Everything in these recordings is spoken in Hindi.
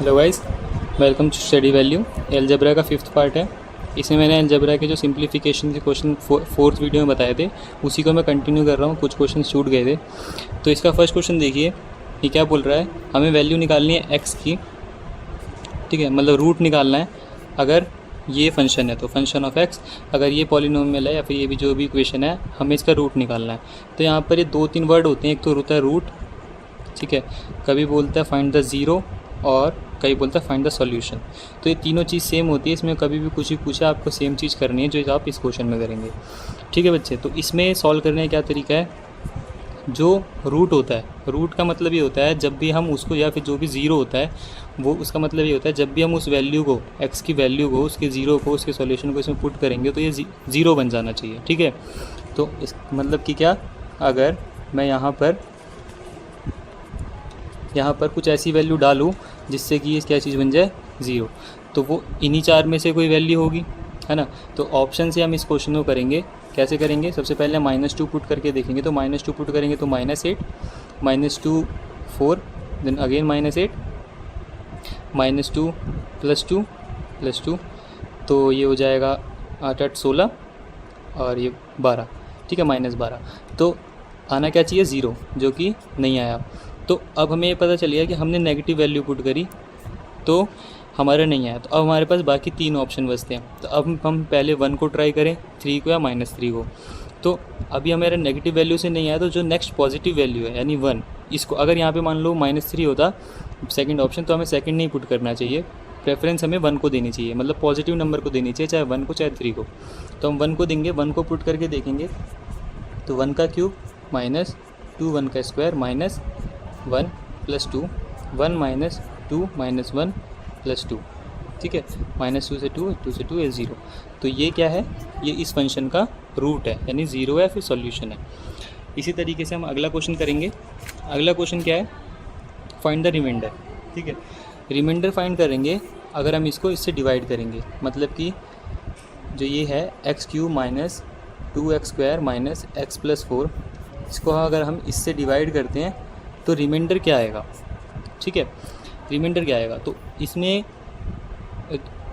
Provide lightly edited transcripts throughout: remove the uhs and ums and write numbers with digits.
Hello guys, welcome to study value. Algebra का 5th पार्ट है। इसमें मैंने अलजेब्रा के जो सिंप्लीफिकेशन के क्वेश्चन 4th वीडियो में बताए थे, उसी को मैं कंटिन्यू कर रहा हूँ। कुछ क्वेश्चन छूट गए थे। तो इसका फर्स्ट क्वेश्चन देखिए, ये क्या बोल रहा है। हमें वैल्यू निकालनी है एक्स की, ठीक है, मतलब रूट निकालना है। अगर ये फंक्शन है तो फंक्शन ऑफ एक्स, अगर ये पॉलिनोमियल है या फिर ये भी जो भी इक्वेशन है, हमें इसका रूट निकालना है। तो यहाँ पर ये 2-3 वर्ड होते हैं। एक तो होता है रूट, ठीक है, कभी बोलता है फाइंड द ज़ीरो और कभी बोलता है फाइंड द सॉल्यूशन। तो ये तीनों चीज़ सेम होती है। इसमें कभी भी कुछ भी पूछा आपको सेम चीज़ करनी है जो आप इस क्वेश्चन में करेंगे, ठीक है बच्चे। तो इसमें सॉल्व करने का क्या तरीका है, जो रूट होता है, रूट का मतलब ये होता है जब भी हम उसको, या फिर जो भी ज़ीरो होता है वो, उसका मतलब ये होता है जब भी हम उस वैल्यू को, एक्स की वैल्यू को, उसके ज़ीरो को, उसके सॉल्यूशन को इसमें पुट करेंगे तो ये ज़ीरो बन जाना चाहिए, ठीक है। तो इस मतलब कि क्या, अगर मैं यहाँ पर कुछ ऐसी वैल्यू डालूँ जिससे कि ये क्या चीज़ बन जाए, ज़ीरो, तो वो इन्हीं चार में से कोई वैल्यू होगी, है ना। तो ऑप्शन से हम इस क्वेश्चन को करेंगे। कैसे करेंगे, सबसे पहले -2 पुट करके देखेंगे। तो -2 पुट करेंगे तो -8, -2 4, देन अगेन -8, -2 +2 +2, तो ये हो जाएगा 8 8 16 और ये 12, ठीक है, -12। तो आना क्या चाहिए, ज़ीरो, जो कि नहीं आया। तो अब हमें ये पता चल गया कि हमने नेगेटिव वैल्यू पुट करी तो हमारा नहीं आया। तो अब हमारे पास बाकी 3 ऑप्शन बचते हैं। तो अब हम पहले 1 को ट्राई करें, 3 को या -3 को। तो अभी हमारा नेगेटिव वैल्यू से नहीं आया, तो जो नेक्स्ट पॉजिटिव वैल्यू है यानी 1, इसको अगर यहाँ पे मान लो -3 होता सेकंड ऑप्शन, तो हमें सेकंड नहीं पुट करना चाहिए, प्रेफरेंस हमें 1 को देनी चाहिए, मतलब पॉजिटिव नंबर को देनी चाहिए, चाहे 1 को चाहे 3 को। तो हम 1 को देंगे, 1 को पुट करके देखेंगे। तो 1 का क्यूब -2, 1 का स्क्वायर -1 +2, 1 -2 -1 +2, ठीक है, -2 से 2, 2 से 2 है 0। तो ये क्या है, ये इस फंक्शन का रूट है, यानी ज़ीरो है, फिर सॉल्यूशन है। इसी तरीके से हम अगला क्वेश्चन करेंगे। अगला क्वेश्चन क्या है, फाइंड द रिमाइंडर, ठीक है। रिमाइंडर फाइंड करेंगे अगर हम इसको इससे डिवाइड करेंगे, मतलब कि जो ये है x³ - 2x² - x + 4, इसको अगर हम इससे डिवाइड करते हैं तो रिमाइंडर क्या आएगा, ठीक है, रिमाइंडर क्या आएगा। तो इसमें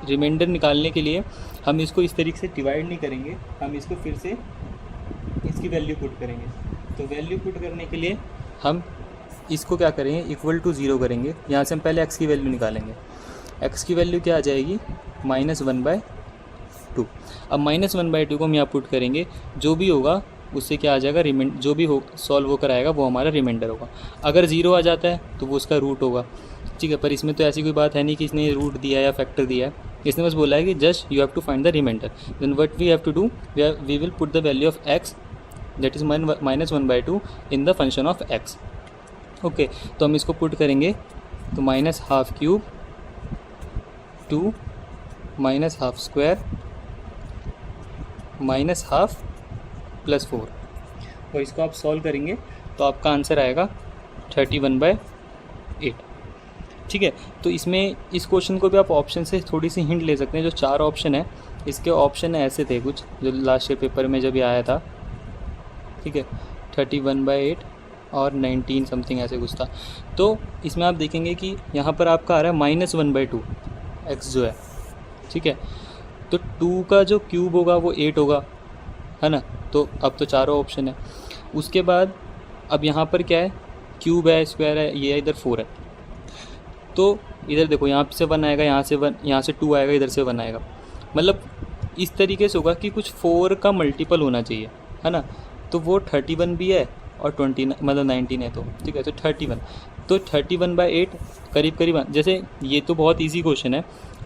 रिमाइंडर निकालने के लिए हम इसको इस तरीके से डिवाइड नहीं करेंगे, हम इसको फिर से इसकी वैल्यू पुट करेंगे। तो वैल्यू पुट करने के लिए हम इसको क्या करेंगे, इक्वल टू 0 करेंगे। यहाँ से हम पहले x की वैल्यू निकालेंगे। x की वैल्यू क्या आ जाएगी, -1/2। अब -1/2 को हम यहाँ पुट करेंगे, जो भी होगा उससे क्या आ जाएगा, जो भी हो सॉल्व होकर आएगा वो हमारा रिमाइंडर होगा। अगर 0 आ जाता है तो वो उसका रूट होगा, ठीक है। पर इसमें तो ऐसी कोई बात है नहीं कि इसने रूट दिया या फैक्टर दिया है, इसने बस बोला है कि just you have to find the remainder. Then what we have to do, we will put the value of x, that is -1/2 in the function of x, okay. तो हम इसको पुट करेंगे, तो -12³ 2 -12² -12 +4, और इसको आप सॉल्व करेंगे तो आपका आंसर आएगा 31/8, ठीक है। तो इसमें इस क्वेश्चन को भी आप ऑप्शन से थोड़ी सी हिंट ले सकते हैं। जो 4 ऑप्शन है, इसके ऑप्शन ऐसे थे कुछ जो लास्ट ईयर पेपर में जब ये आया था, ठीक है, 31/8 और 19 समथिंग ऐसे कुछ था। तो इसमें आप देखेंगे कि यहाँ पर आपका आ रहा है -1/2 x जो है, ठीक है। तो 2 का जो क्यूब होगा वो 8 होगा, है ना। तो अब तो चारों ऑप्शन है। उसके बाद अब यहाँ पर क्या है, क्यूब है, स्क्वायर है, ये इधर 4 है। तो इधर देखो, यहाँ से 1 आएगा, यहाँ से 1, यहाँ से 2 आएगा, इधर से 1 आएगा। मतलब इस तरीके से होगा कि कुछ 4 का मल्टीपल होना चाहिए, है ना। तो वो 31 भी है और 20 मतलब 19 है, तो ठीक है। तो 31, तो 31/8 करीब करीब। जैसे ये तो बहुत इजी क्वेश्चन है,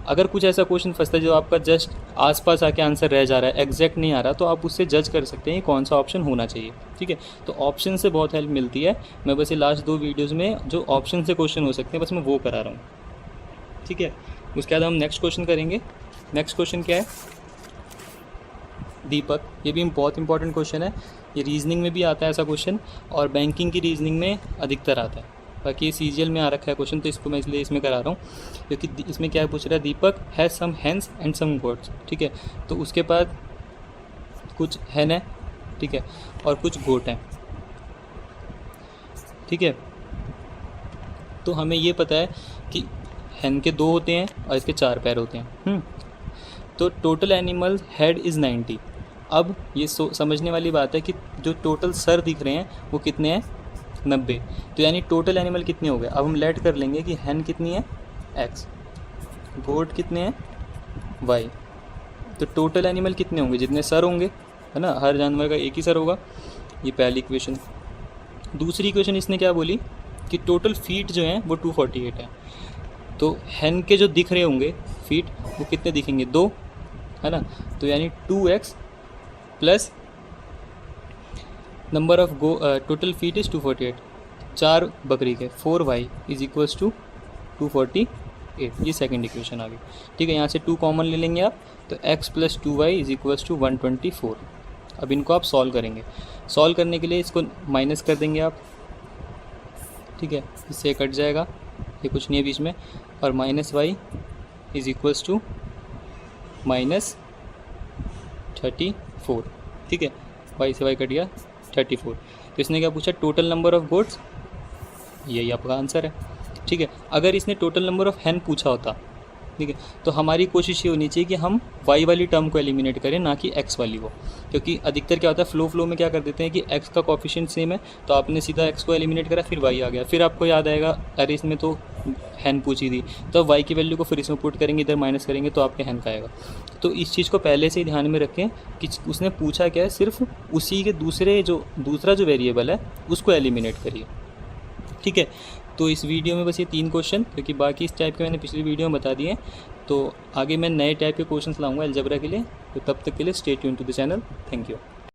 अगर कुछ ऐसा क्वेश्चन फंसता है जो आपका जस्ट आसपास आके आंसर रह जा रहा है, एग्जैक्ट नहीं आ रहा, तो आप उससे जज कर सकते हैं कौन सा ऑप्शन होना चाहिए, ठीक है। तो ऑप्शन से बहुत हेल्प मिलती है। मैं बस ये लास्ट 2 वीडियोज़ में जो ऑप्शन से क्वेश्चन हो सकते हैं बस मैं वो करा रहा हूँ, ठीक है। उसके बाद हम नेक्स्ट क्वेश्चन करेंगे। नेक्स्ट क्वेश्चन क्या है, दीपक, ये भी बहुत इंपॉर्टेंट क्वेश्चन है। ये रीजनिंग में भी आता है ऐसा क्वेश्चन, और बैंकिंग की रीजनिंग में अधिकतर आता है। बाकी ये सीजीएल में आ रखा है क्वेश्चन, तो इसको मैं इसलिए इसमें करा रहा हूँ, क्योंकि इसमें क्या पूछ रहा है, Deepak has some hens and some goats, ठीक है। तो उसके बाद कुछ हैन है, ठीक है, और कुछ गोट हैं, ठीक है। तो हमें ये पता है कि हैन के 2 होते हैं और इसके 4 पैर होते हैं। तो टोटल एनिमल हेड इज़ 90। अब ये समझने वाली बात है कि जो टोटल सर दिख रहे हैं वो कितने हैं, 90। तो यानी टोटल एनिमल कितने हो गए। अब हम लेट कर लेंगे कि हैन कितनी है, x, गोट कितने हैं, y। तो टोटल एनिमल कितने होंगे, जितने सर होंगे, है ना, हर जानवर का एक ही सर होगा। ये पहली इक्वेशन। दूसरी इक्वेशन इसने क्या बोली कि टोटल फीट जो हैं वो 248 है। तो हैन के जो दिख रहे होंगे फीट वो कितने दिखेंगे, 2, है ना। तो यानी 2x plus number of total feet is 248, 4 बकरी के 4y इज इक्वल्स टू 248। ये सेकंड इक्वेशन आ गई। ठीक है, यहाँ से 2 कॉमन ले लेंगे आप, तो x plus 2y is equals to 124। अब इनको आप सॉल्व करेंगे। सॉल्व करने के लिए इसको माइनस कर देंगे आप, ठीक है, इससे कट जाएगा, ये कुछ नहीं है बीच में, और minus y is equals to minus 34। ठीक है, y से y कट गया 34। तो इसने क्या पूछा, टोटल नंबर ऑफ गोट्स, यही आपका आंसर है। ठीक है, अगर इसने टोटल नंबर ऑफ हैन पूछा होता, ठीक है, तो हमारी कोशिश ये होनी चाहिए कि हम y वाली टर्म को एलिमिनेट करें, ना कि x वाली को, क्योंकि अधिकतर क्या होता है फ्लो में क्या कर देते हैं कि x का कोफिशिएंट सेम है, तो आपने सीधा x को एलिमिनेट करा, फिर y आ गया, फिर आपको याद आएगा अरे इसमें तो हैन पूछी थी, तो y की वैल्यू को फिर इसमें पुट करेंगे, इधर माइनस करेंगे तो आपके हैन का आएगा। तो इस चीज़ को पहले से ही ध्यान में रखें कि उसने पूछा क्या है, सिर्फ उसी के दूसरा जो वेरिएबल है उसको एलिमिनेट करिए। ठीक है, तो इस वीडियो में बस ये 3 क्वेश्चन, क्योंकि बाकी इस टाइप के मैंने पिछली वीडियो में बता दिए। तो आगे मैं नए टाइप के क्वेश्चंस लाऊंगा अलजेब्रा के लिए। तो तब तक के लिए stay tune to the channel. Thank you.